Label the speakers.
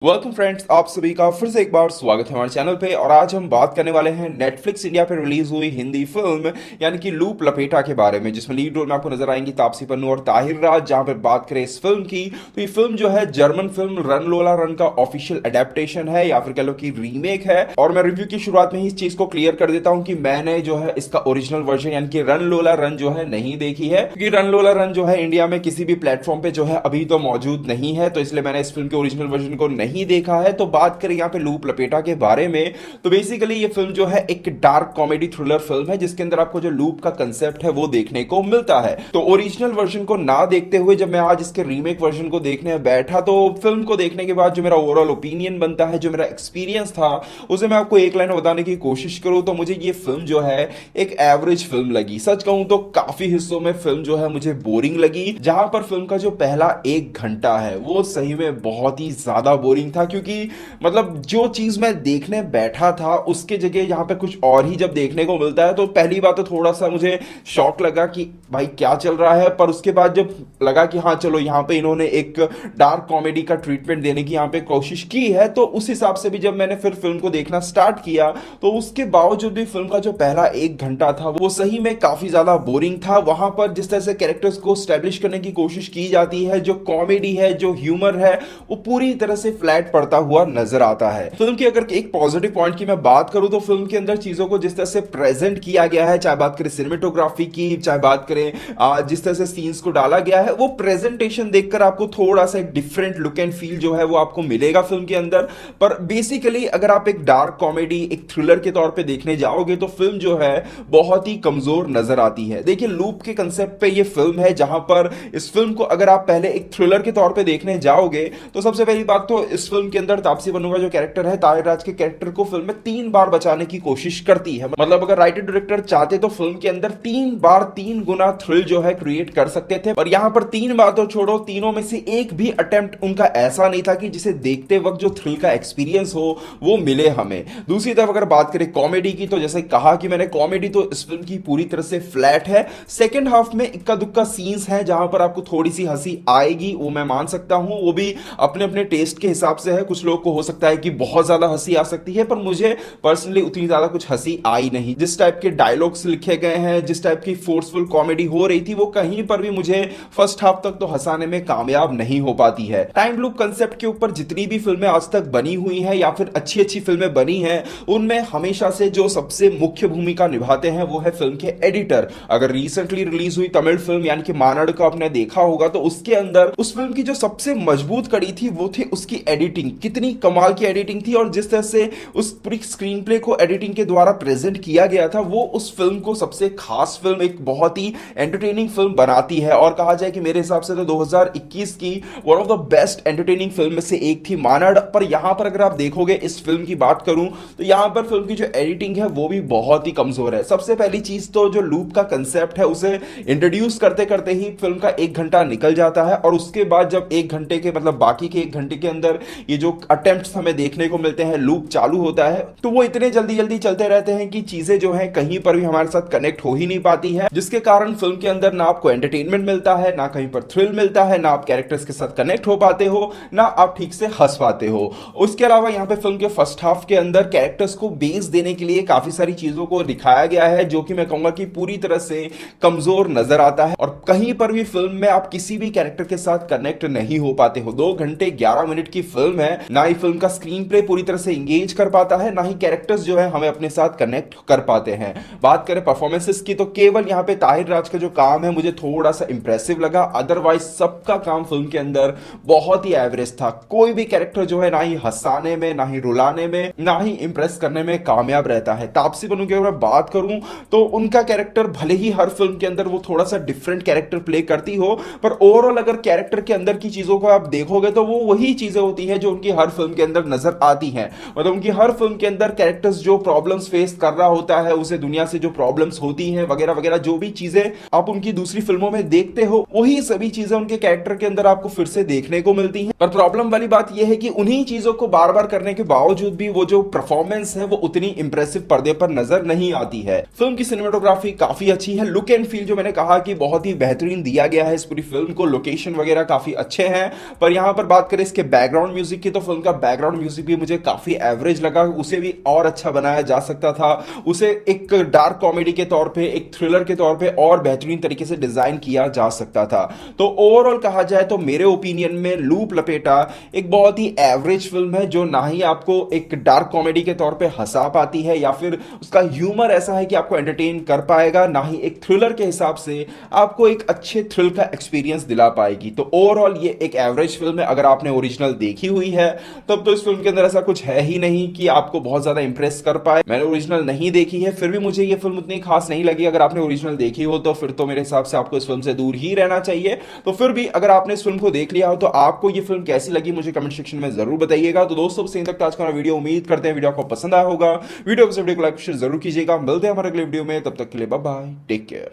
Speaker 1: Welcome friends, आप सभी का फिर से एक बार स्वागत है हमारे चैनल पे। और आज हम बात करने वाले हैं नेटफ्लिक्स इंडिया पे रिलीज हुई हिंदी फिल्म यानी कि लूप लपेटा के बारे में, जिसमें लीड रोल में आपको नजर आएंगी तापसी पन्नू और ताहिर राज। जहां पे बात करें इस फिल्म की तो ये फिल्म जो है जर्मन फिल्म रन लोला रन का ऑफिशियल अडेप्टेशन है या फिर कह लो कि रीमेक है। और मैं रिव्यू की शुरुआत में ही इस चीज को क्लियर कर देता हूं कि मैंने जो है इसका ओरिजिनल वर्जन यानी कि रन लोला रन जो है नहीं देखी है, क्योंकि रन लोला रन जो है इंडिया में किसी भी प्लेटफॉर्म पे जो है अभी तो मौजूद नहीं है, तो इसलिए मैंने इस फिल्म के ओरिजिनल वर्जन को नहीं देखा है। तो बात करें यहाँ पे लूप लपेटा के बारे में तो बेसिकली ये फिल्म जो है एक डार्क कॉमेडी थ्रिलर फिल्म है, जिसके अंदर आपको जो लूप का कंसेप्ट है वो देखने को मिलता है। तो ओरिजिनल वर्जन को ना देखते हुए जब मैं आज इसके रीमेक वर्जन को देखने बैठा तो फिल्म को देखने के बाद जो मेरा ओवरऑल ओपिनियन बनता है, जो मेरा एक्सपीरियंस था, उसे मैं आपको एक लाइन में बताने की कोशिश करूं तो मुझे ये फिल्म जो है एक एवरेज फिल्म लगी। सच कहूं तो काफी हिस्सों में फिल्म जो है मुझे बोरिंग लगी, जहां पर फिल्म का जो पहला 1 घंटा है वो सही में बहुत ही ज्यादा बोरिंग था, क्योंकि मतलब जो चीज मैं देखने बैठा था उसके जगह यहां पे कुछ और ही जब देखने को मिलता है तो पहली बात तो थोड़ा सा मुझे शॉक लगा कि भाई क्या चल रहा है। पर उसके बाद जब लगा कि हाँ चलो यहाँ पे इन्होंने एक डार्क कॉमेडी का ट्रीटमेंट देने की यहाँ पे कोशिश की है, तो उस हिसाब से भी जब मैंने फिर फिल्म को देखना स्टार्ट किया तो उसके बावजूद भी फिल्म का जो पहला 1 घंटा था वो सही में काफी ज्यादा बोरिंग था। वहां पर जिस तरह से कैरेक्टर्स को स्टैब्लिश करने की कोशिश की जाती है, जो कॉमेडी है, जो ह्यूमर है, वो पूरी तरह से फ्लैट पड़ता हुआ नजर आता है। फिल्म की अगर एक पॉजिटिव पॉइंट की मैं बात करूं तो फिल्म के अंदर चीजों को जिस तरह से प्रेजेंट किया गया है, चाहे बात करें सिनेमेटोग्राफी की, चाहे बात करें जिस तरह से सीन्स को डाला गया है, वो प्रेजेंटेशन देखकर आपको थोड़ा सा एक डिफरेंट लुक एंड फील जो है वो आपको मिलेगा फिल्म के अंदर। पर बेसिकली अगर आप एक डार्क कॉमेडी, एक थ्रिलर के तौर पे देखने जाओगे तो फिल्म जो है बहुत ही कमजोर नजर आती है। देखिए, लूप के कंसेप्ट पे ये फिल्म है, जहां पर इस फिल्म को अगर आप पहले एक थ्रिलर के तौर पे देखने जाओगे तो सबसे पहली बात तो इस फिल्म के अंदर तापसी पन्नू का जो कैरेक्टर है, ताहिर राज के कैरेक्टर को फिल्म में 3 बार बचाने की कोशिश करती है। मतलब अगर राइटर डायरेक्टर चाहते तो फिल्म के अंदर 3 बार 3 गुना थ्रिल जो है क्रिएट कर सकते थे, पर यहां पर 3 बार तो छोड़ो, तीनों में से एक भी अटेम्प्ट उनका ऐसा नहीं था कि जिसे देखते वक्त जो थ्रिल का एक्सपीरियंस हो वो मिले हमें। दूसरी तरफ अगर बात करें कॉमेडी की तो जैसे कहा कि मैंने, कॉमेडी तो इस फिल्म की पूरी तरह से फ्लैट है। सेकेंड हाफ में इक्का दुक्का सीन्स हैं जहां पर आपको थोड़ी सी हंसी आएगी, वो मैं मान सकता हूं, वो भी अपने अपने टेस्ट के हिसाब से है। कुछ लोग को हो सकता है कि बहुत ज्यादा हंसी आ सकती है, पर मुझे पर्सनली उतनी ज्यादा कुछ हंसी आई नहीं। जिस टाइप के डायलॉग्स लिखे गए हैं, जिस टाइप की फोर्सफुल कॉमेडी हो रही थी, वो कहीं पर भी मुझे फर्स्ट हाफ तक तो हंसाने में कामयाब नहीं हो पाती है। टाइम लूप कंसेप्ट के ऊपर जितनी भी फिल्में आज तक बनी हुई हैं या फिर अच्छी अच्छी फिल्में बनी हैं, उनमें हमेशा से जो सबसे मुख्य भूमिका निभाते हैं वो है फिल्म के एडिटर। अगर रिसेंटली रिलीज हुई तमिल फिल्म यानी कि मानड़ को आपने देखा होगा तो उसके अंदर उस फिल्म की जो सबसे मजबूत कड़ी थी वो थी उसकी एडिटिंग। कितनी कमाल की एडिटिंग थी, और जिस तरह से उस पूरी स्क्रीन प्ले को एडिटिंग के द्वारा प्रेजेंट किया गया था, वो उस फिल्म को सबसे खास फिल्म, एक बहुत ही एंटरटेनिंग फिल्म बनाती है। और कहा जाए कि मेरे हिसाब से तो 2021 की one of the best entertaining film में से एक थी मानड़। पर यहां पर अगर आप देखोगे, इस फिल्म की बात करूं तो यहां पर फिल्म की जो एडिटिंग है वो भी बहुत ही कमजोर है। सबसे पहली चीज तो जो लूप का कंसेप्ट है उसे इंट्रोड्यूस करते करते ही फिल्म का 1 घंटा निकल जाता है, और उसके बाद जब 1 घंटे के मतलब बाकी के 1 घंटे के अंदर ये जो अटेम्प्ट्स हमें देखने को मिलते हैं, लूप चालू होता है, तो वो इतने जल्दी जल्दी चलते रहते हैं कि चीजें जो है कहीं पर भी हमारे साथ कनेक्ट हो ही नहीं पाती है, जिसके कारण फिल्म के अंदर ना आपको एंटरटेनमेंट मिलता है, ना कहीं पर थ्रिल मिलता है, ना आप कैरेक्टर्स के साथ कनेक्ट हो पाते हो, ना आप ठीक से हंस पाते हो। उसके अलावा यहाँ पे फिल्म के फर्स्ट हाफ के अंदर कैरेक्टर्स को बेस देने के लिए काफी सारी चीजों को दिखाया गया है, जो कि मैं कहूंगा कि पूरी तरह से कमजोर नजर आता है, और कहीं पर भी फिल्म में आप किसी भी कैरेक्टर के साथ कनेक्ट नहीं हो पाते हो। 2 घंटे 11 मिनट की फिल्म है, ना ही फिल्म का स्क्रीन प्ले पूरी तरह से इंगेज कर पाता है, ना ही कैरेक्टर्स जो है हमें अपने साथ कनेक्ट कर पाते हैं। बात करें परफॉर्मेंसेस की तो केवल यहाँ पे ताहिर राज का जो काम है मुझे थोड़ा सा इंप्रेसिव लगा, अदरवाइज सबका काम फिल्म के अंदर बहुत ही एवरेज था। कोई भी कैरेक्टर जो है ना ही हंसाने में, ना ही रुलाने में, ना ही इंप्रेस करने में कामयाब रहता है। तापसी पन्नू की अगर बात करूं तो उनका कैरेक्टर भले ही हर फिल्म के अंदर वो थोड़ा सा डिफरेंट कैरेक्टर प्ले करती हो, पर ओवरऑल अगर कैरेक्टर के अंदर की चीजों को आप देखोगे तो वो वही चीजें होती है जो उनकी हर फिल्म के अंदर नजर आती हैं। मतलब उनकी हर फिल्म के अंदर कैरेक्टर्स जो प्रॉब्लम्स फेस कर रहा होता है, उसे दुनिया से जो प्रॉब्लम्स होती हैं वगैरह वगैरह, जो भी चीजें आप उनकी दूसरी फिल्मों में देखते हो, वही सभी चीजें उनके कैरेक्टर के अंदर आपको फिर से देखने को मिलती हैं। पर प्रॉब्लम वाली बात यह है कि उन्हीं चीजों को बार बार करने के बावजूद भी वो जो परफॉर्मेंस है वो उतनी इंप्रेसिव पर्दे पर नजर नहीं आती है। फिल्म की सिनेमेटोग्राफी काफी अच्छी है, लुक एंड फील जो मैंने कहा कि बहुत ही बेहतरीन दिया गया है इस पूरी फिल्म को, लोकेशन वगैरह काफी अच्छे हैं। पर यहां पर बात करें इसके बैकग्राउंड बैकग्राउंड म्यूजिक की, तो फिल्म का बैकग्राउंड म्यूजिक भी मुझे काफी एवरेज लगा, उसे भी और अच्छा बनाया जा सकता था, उसे एक डार्क कॉमेडी के तौर पे, एक थ्रिलर के तौर पे और बेहतरीन तरीके से डिजाइन किया जा सकता था। तो ओवरऑल कहा जाए तो मेरे ओपिनियन में लूप लपेटा एक बहुत ही एवरेज फिल्म है, जो ना ही आपको एक डार्क कॉमेडी के तौर पे हंसा पाती है या फिर उसका ह्यूमर ऐसा है कि आपको एंटरटेन कर पाएगा, ना ही एक थ्रिलर के हिसाब से आपको एक अच्छे थ्रिल का एक्सपीरियंस दिला पाएगी। तो ओवरऑल ये एक एवरेज फिल्म है। अगर आपने ओरिजिनल देखी हुई है तब तो इस फिल्म के अंदर ऐसा कुछ है ही नहीं कि आपको बहुत ज्यादा इंप्रेस कर पाए। मैंने ओरिजिनल नहीं देखी है, फिर भी मुझे ये फिल्म उतनी खास नहीं लगी। अगर आपने ओरिजिनल देखी हो तो फिर तो मेरे हिसाब से आपको इस फिल्म से दूर ही रहना चाहिए। तो फिर भी अगर आपने इस फिल्म को देख लिया हो तो आपको ये फिल्म कैसी लगी मुझे कमेंट सेक्शन में जरूर बताइएगा। तो दोस्तों बस यहीं तक था आज का हमारा वीडियो, उम्मीद करते हैं वीडियो आपको पसंद आया होगा। वीडियो को लाइक शेयर जरूर कीजिएगा। मिलते हैं हमारे अगले वीडियो में, तब तक के लिए बाय बाय, टेक केयर।